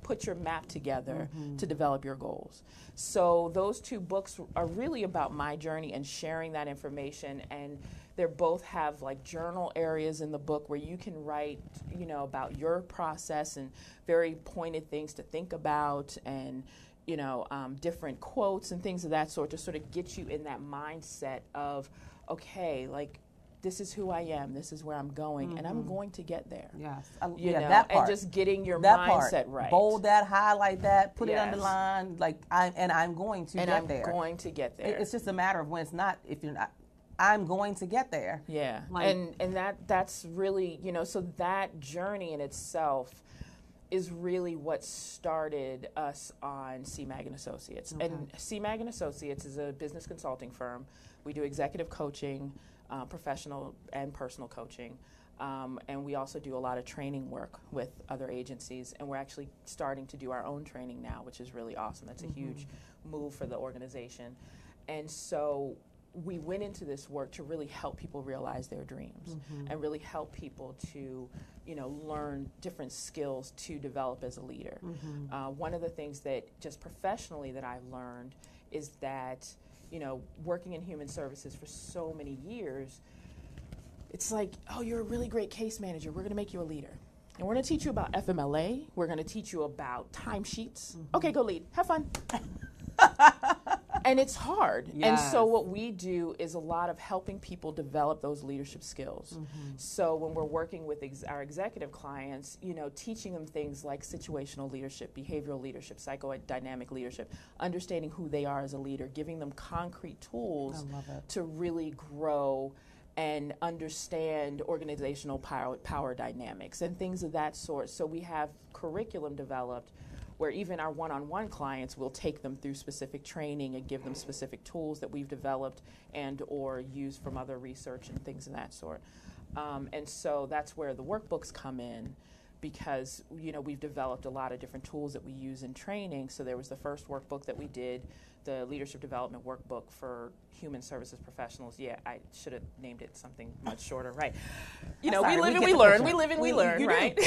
put your map together to develop your goals? So those two books are really about my journey and sharing that information. And they both have like journal areas in the book where you can write, you know, about your process and very pointed things to think about, and you know, different quotes and things of that sort to sort of get you in that mindset of, okay, like, this is who I am, this is where I'm going, and I'm going to get there. Yes. You know, that part. and just getting your that mindset part. right. Bold that, highlight that, put it Yes. underlined, like, I'm going to get there. And I'm going to get there. It's just a matter of when. It's not, if you're not, I'm going to get there. Yeah, Like, and that's really, you know, so that journey in itself is really what started us on CMAG and Associates. Okay. And CMAG and Associates is a business consulting firm. We do executive coaching, professional and personal coaching, and we also do a lot of training work with other agencies, and we're actually starting to do our own training now, which is really awesome. That's a huge move for the organization. And so we went into this work to really help people realize their dreams and really help people to, you know, learn different skills to develop as a leader. One of the things that just professionally that I've learned is that, you know, working in human services for so many years, it's like, oh, you're a really great case manager. We're going to make you a leader. And we're going to teach you about FMLA. We're going to teach you about timesheets. Okay, go lead. Have fun. And it's hard. Yes. And so what we do is a lot of helping people develop those leadership skills. So when we're working with our executive clients, you know, teaching them things like situational leadership, behavioral leadership, psychodynamic leadership, understanding who they are as a leader, giving them concrete tools to really grow and understand organizational power dynamics and things of that sort. So we have curriculum developed where even our one-on-one clients will take them through specific training and give them specific tools that we've developed and or used from other research and things of that sort. And so that's where the workbooks come in, because, you know, we've developed a lot of different tools that we use in training. So there was the first workbook that we did, the leadership development workbook for human services professionals. Yeah, I should have named it something much shorter, right? You know, we live and we learn. We live and we learn, right?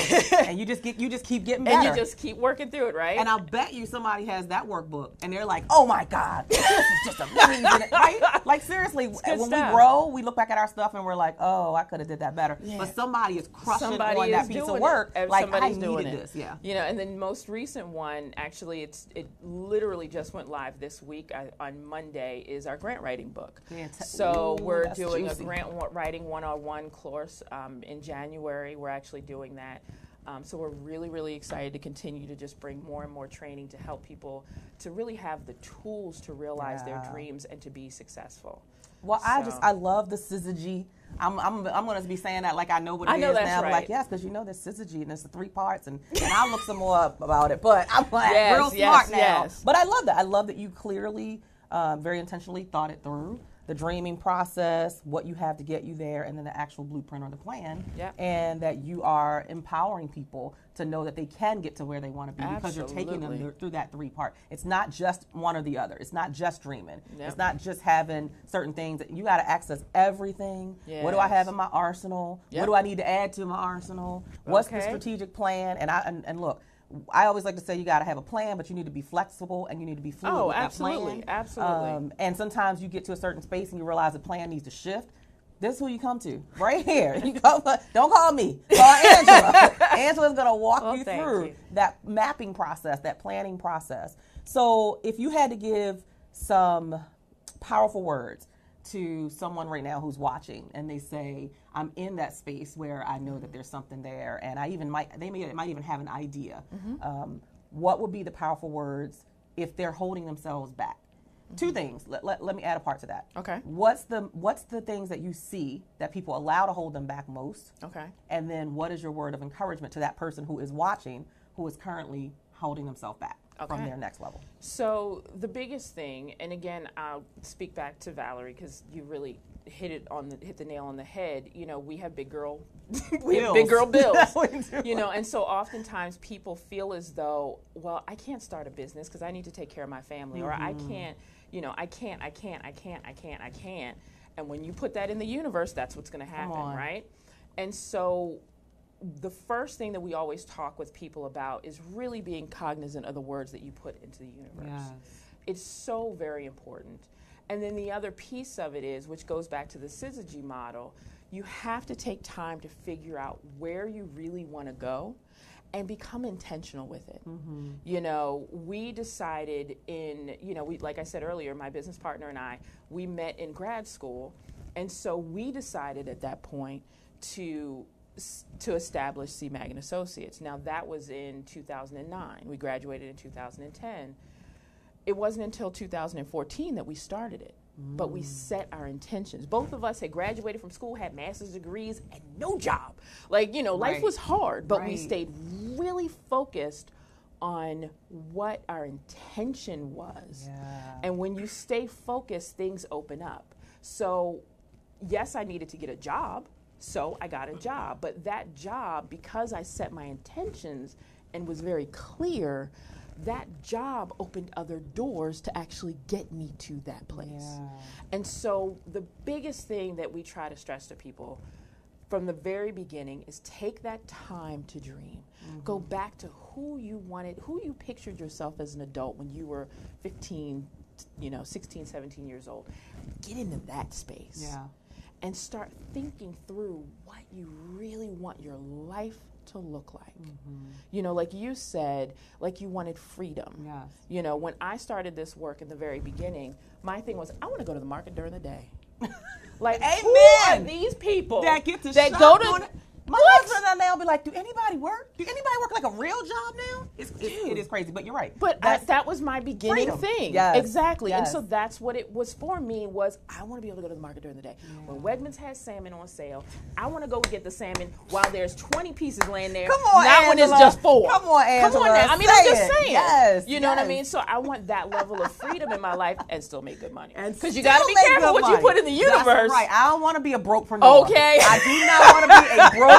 And you just keep getting And better. you just keep working through it, right? And I'll bet you somebody has that workbook and they're like, oh my God, this is just amazing. Right? Like, seriously, when we grow, we look back at our stuff and we're like, oh, I could have did that better. Yeah. But somebody is crushing on that piece of work. Like, I needed this. Yeah. You know, and the most recent one, actually, it literally just went live this week. On Monday is our grant writing book. So we're doing a grant writing 101 course in January. We're actually doing that. So we're really, really excited to continue to just bring more and more training to help people to really have the tools to realize their dreams and to be successful. Well, I love the Syzygy. I'm going to be saying that like I know what it is now. Right. Like, yes, because you know there's Syzygy and there's the 3 parts, and I'll look some more up about it. But I'm like real smart now. Yes. But I love that. I love that you clearly, very intentionally thought it through. The dreaming process, what you have to get you there, and then the actual blueprint or the plan, and that you are empowering people to know that they can get to where they want to be because you're taking them through that 3-part. It's not just one or the other. It's not just dreaming. It's not just having certain things. You got to access everything. Yes. What do I have in my arsenal? What do I need to add to my arsenal? What's the strategic plan? And look, I always like to say you got to have a plan, but you need to be flexible and you need to be fluid with that plan. Absolutely. And sometimes you get to a certain space and you realize the plan needs to shift. This is who you come to, right here. You don't call me. Call Angela. Angela's going to walk you through that mapping process, that planning process. So if you had to give some powerful words to someone right now who's watching and they say, I'm in that space where I know that there's something there, and they might even have an idea. What would be the powerful words if they're holding themselves back? Two things. Let me add a part to that. Okay. What's the things that you see that people allow to hold them back most? Okay. And then what is your word of encouragement to that person who is watching, who is currently holding themselves back from their next level? So the biggest thing, and again, I'll speak back to Valerie because you really hit the nail on the head. You know, we have big girl bills. You know, and so oftentimes people feel as though, well, I can't start a business because I need to take care of my family, or I can't. You know, I can't. And when you put that in the universe, that's what's going to happen, right? And so the first thing that we always talk with people about is really being cognizant of the words that you put into the universe. Yes. It's so very important. And then the other piece of it is, which goes back to the Syzygy model, you have to take time to figure out where you really want to go and become intentional with it. You know, we decided like I said earlier, my business partner and I, we met in grad school. And so we decided at that point to establish C. Mag & Associates. Now that was in 2009. We graduated in 2010. It wasn't until 2014 that we started it, but we set our intentions. Both of us had graduated from school, had master's degrees, and no job. Like, you know, life was hard, but we stayed really focused on what our intention was. And when you stay focused, things open up. So, yes, I needed to get a job, so I got a job. But that job, because I set my intentions and was very clear, that job opened other doors to actually get me to that place. And so the biggest thing that we try to stress to people from the very beginning is take that time to dream. Go back to who you pictured yourself as an adult when you were 15, 16, 17 years old. Get into that space. And start thinking through what you really want your life to look like. You know, like you said, like you wanted freedom. You know, when I started this work in the very beginning, my thing was, I want to go to the market during the day. Like, who are these people that get to that shop go to on it? My husband and I will be like, do anybody work? Do anybody work like a real job now? It is crazy, but you're right. But that was my beginning thing. Exactly. And so that's what it was for me, was I want to be able to go to the market during the day. When Wegmans has salmon on sale, I want to go get the salmon while there's 20 pieces laying there. Come on, not Angela. when it's just 4. Come on, Angela. Come on now. I mean, I'm just saying. Yes. You know what I mean? So I want that level of freedom in my life and still make good money. Because you got to be careful what you put in the universe. That's right. I don't want to be a brokepreneur. Okay. I do not want to be a brokepreneur.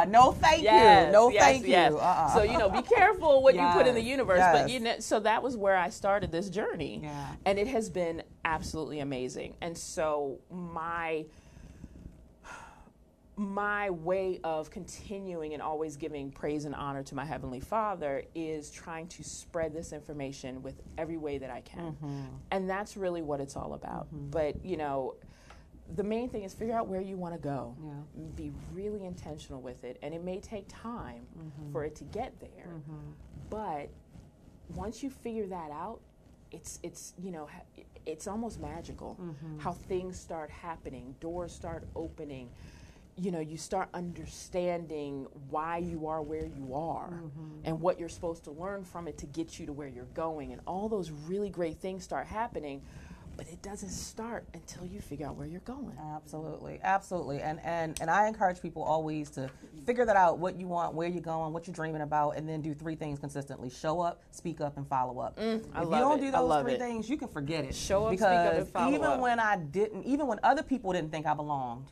No, thank you. No, thank you. So, you know, be careful what you put in the universe. But, you know, so that was where I started this journey. And it has been absolutely amazing. And so my way of continuing and always giving praise and honor to my Heavenly Father is trying to spread this information with every way that I can. And that's really what it's all about. But, you know, the main thing is figure out where you want to go. Be really intentional with it. And it may take time for it to get there. But once you figure that out, it's you know, it's almost magical how things start happening, doors start opening. You know, you start understanding why you are where you are and what you're supposed to learn from it to get you to where you're going. And all those really great things start happening. But it doesn't start until you figure out where you're going. Absolutely, absolutely. And I encourage people always to figure that out, what you want, where you're going, what you're dreaming about, and then do 3 things consistently. Show up, speak up, and follow up. If you don't do those 3 things, you can forget it. Show up, speak up, and follow up. Even when other people didn't think I belonged,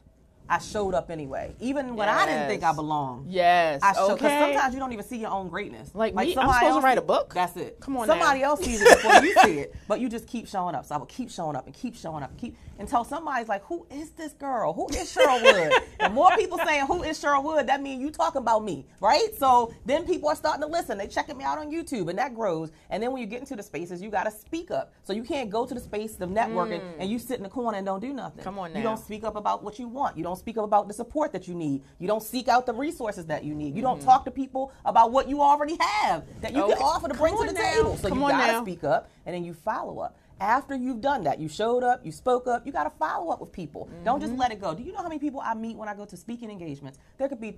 I showed up anyway. Even when I didn't think I belonged. Yes. I showed, because sometimes you don't even see your own greatness. Like me, I'm supposed to write a book? That's it. Come on Somebody else sees it before you see it. But you just keep showing up. So I will keep showing up and keep showing up until somebody's like, who is this girl? Who is Cheryl Wood? And more people saying, who is Cheryl Wood? That means you talking about me, right? So then people are starting to listen. They checking me out on YouTube, and that grows. And then when you get into the spaces, you got to speak up. So you can't go to the space of networking and you sit in the corner and don't do nothing. Come on now. You don't speak up about what you want. You don't speak up about the support that you need. You don't seek out the resources that you need. You don't talk to people about what you already have that you can offer to bring to the table. So you got to speak up, and then you follow up. after you've done that, you showed up, you spoke up, you got to follow up with people. Don't just let it go. Do you know how many people I meet when I go to speaking engagements? There could be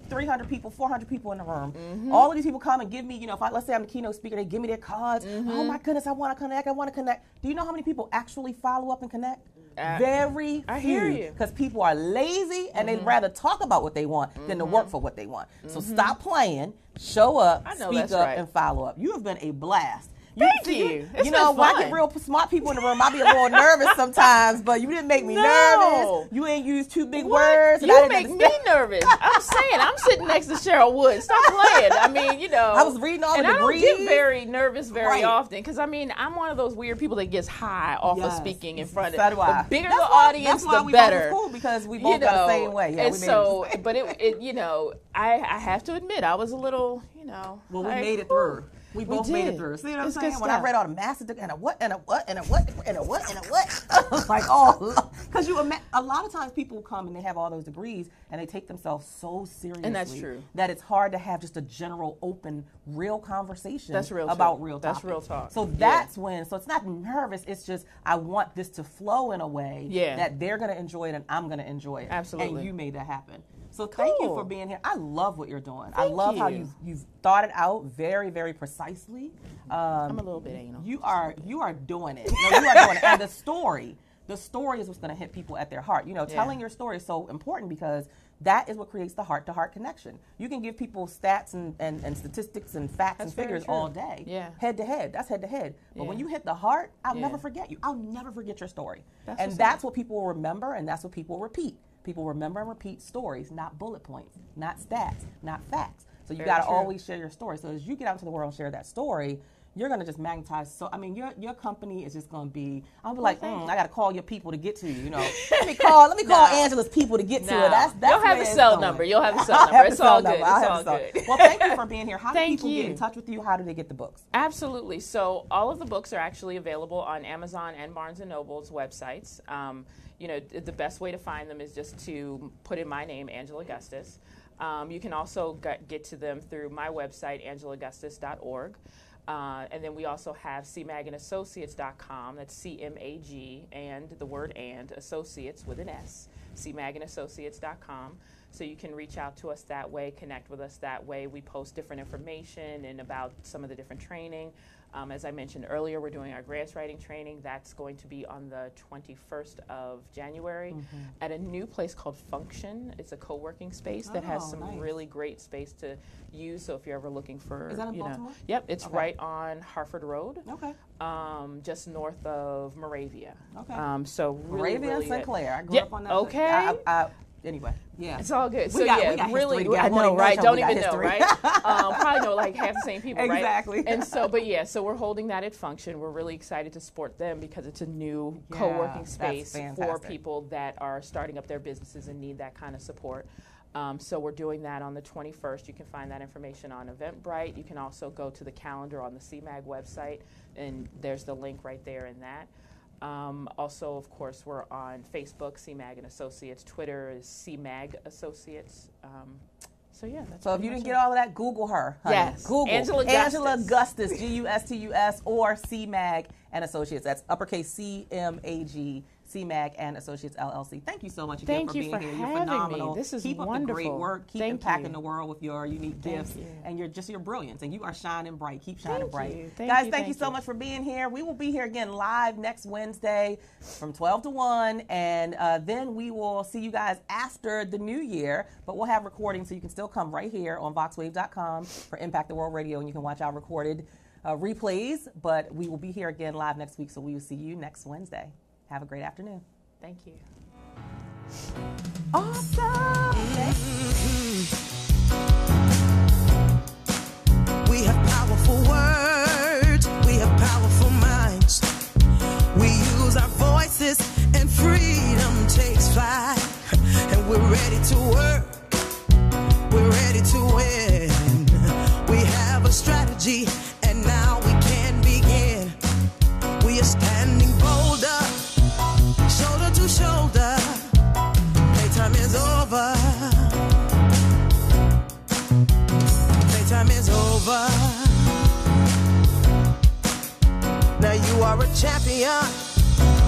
300 people, 400 people in the room. All of these people come and give me, if let's say I'm the keynote speaker, they give me their cards. Oh my goodness, I want to connect. Do you know how many people actually follow up and connect? Very few. I hear you. Because people are lazy and they'd rather talk about what they want than to work for what they want. So stop playing, show up, speak up, and follow up. You have been a blast. Thank you. You know, when I get real smart people in the room, I be a little nervous sometimes, but you didn't make me nervous. You ain't used too big words. You make me nervous. I'm saying, I'm sitting next to Cheryl Wood. Stop playing. I mean, I was reading all the degrees. I don't get very nervous very often because, I mean, I'm one of those weird people that gets high off of speaking in front of the bigger the audience, the better. That's cool because we both got the same way. Yeah, and so, but I have to admit, I was a little, Well, we made it through. We both made it through. See what I'm saying? When I read all the master and a what. I was like, because a lot of times people come and they have all those degrees and they take themselves so seriously. And that's true. That it's hard to have just a general, open, real conversation real about real topics. That's real talk. So that's when, so it's not nervous, it's just I want this to flow in a way that they're going to enjoy it and I'm going to enjoy it. Absolutely. And you made that happen. So thank you for being here. I love what you're doing. I love how you've thought it out very, very precisely. I'm a little bit anal. You are doing it. No, you are doing it. And the story is what's going to hit people at their heart. Telling your story is so important because that is what creates the heart-to-heart connection. You can give people stats and statistics and facts and figures all day. Head to head. That's head to head. But when you hit the heart, I'll never forget you. I'll never forget your story. That's what people will remember and that's what people repeat. People remember and repeat stories, not bullet points, not stats, not facts. So you got to always share your story. So as you get out into the world and share that story, you're going to just magnetize. So, I mean, your company is just going to be, I'll be like, I got to call your people to get to you, Let me call Angela's people to get to her. That's You'll have a cell number. You'll have a cell number. It's all good. It's all good. Well, thank you for being here. How do people get in touch with you? How do they get the books? Absolutely. So all of the books are actually available on Amazon and Barnes & Noble's websites. The best way to find them is just to put in my name, Angela Augustus. You can also get to them through my website, angelaugustus.org. And then we also have cmagandassociates.com. That's CMAG and the word and associates with an S, cmagandassociates.com. So you can reach out to us that way, connect with us that way. We post different information and about some of the different training. As I mentioned earlier, we're doing our grants writing training. That's going to be on the 21st of January at a new place called Function. It's a co-working space that has some really great space to use. So if you're ever looking for, is that in Baltimore? Yep, it's right on Harford Road. Okay. Just north of Moravia. Okay. So really, Moravia really and Sinclair. I grew up on that. Okay. Anyway, it's all good. We got really, I know, right? Don't even know, right? Probably know like half the same people, right? Exactly. And so, so we're holding that at Function. We're really excited to support them because it's a new co-working space for people that are starting up their businesses and need that kind of support. So we're doing that on the 21st. You can find that information on Eventbrite. You can also go to the calendar on the CMAG website, and there's the link right there in that. Also, of course, we're on Facebook, CMAG and Associates. Twitter is CMAG Associates. That's so if you didn't get all of that, Google her. Honey. Yes. Google Angela Augustus, Gustus, or CMAG and Associates. That's uppercase CMAG. CMAG and Associates LLC. Thank you so much again for being here. You're phenomenal. Me. This is Keep wonderful. Up the great work. Keep impacting the world with your unique gifts and your brilliance. And you are shining bright. Keep shining bright. Guys, thank you so much for being here. We will be here again live next Wednesday from 12 to 1. And then we will see you guys after the new year. But we'll have recordings so you can still come right here on voxwave.com for Impact the World Radio. And you can watch our recorded replays. But we will be here again live next week. So we will see you next Wednesday. Have a great afternoon. Thank you. Awesome. We have powerful words. We have powerful minds. We use our voices and freedom takes flight. And we're ready to work. We're ready to win. We have a strategy and now we can begin. We are standing bolder. Shoulder to shoulder, playtime is over. Playtime is over. Now you are are a champion.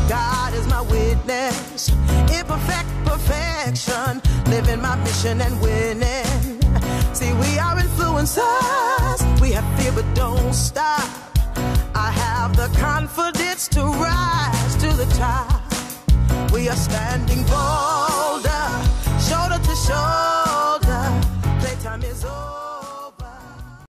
God is my witness. Imperfect perfection. Living my mission and winning. See, we are influencers. We have fear but don't stop. I have the confidence to rise to the top. We are standing bolder, shoulder to shoulder.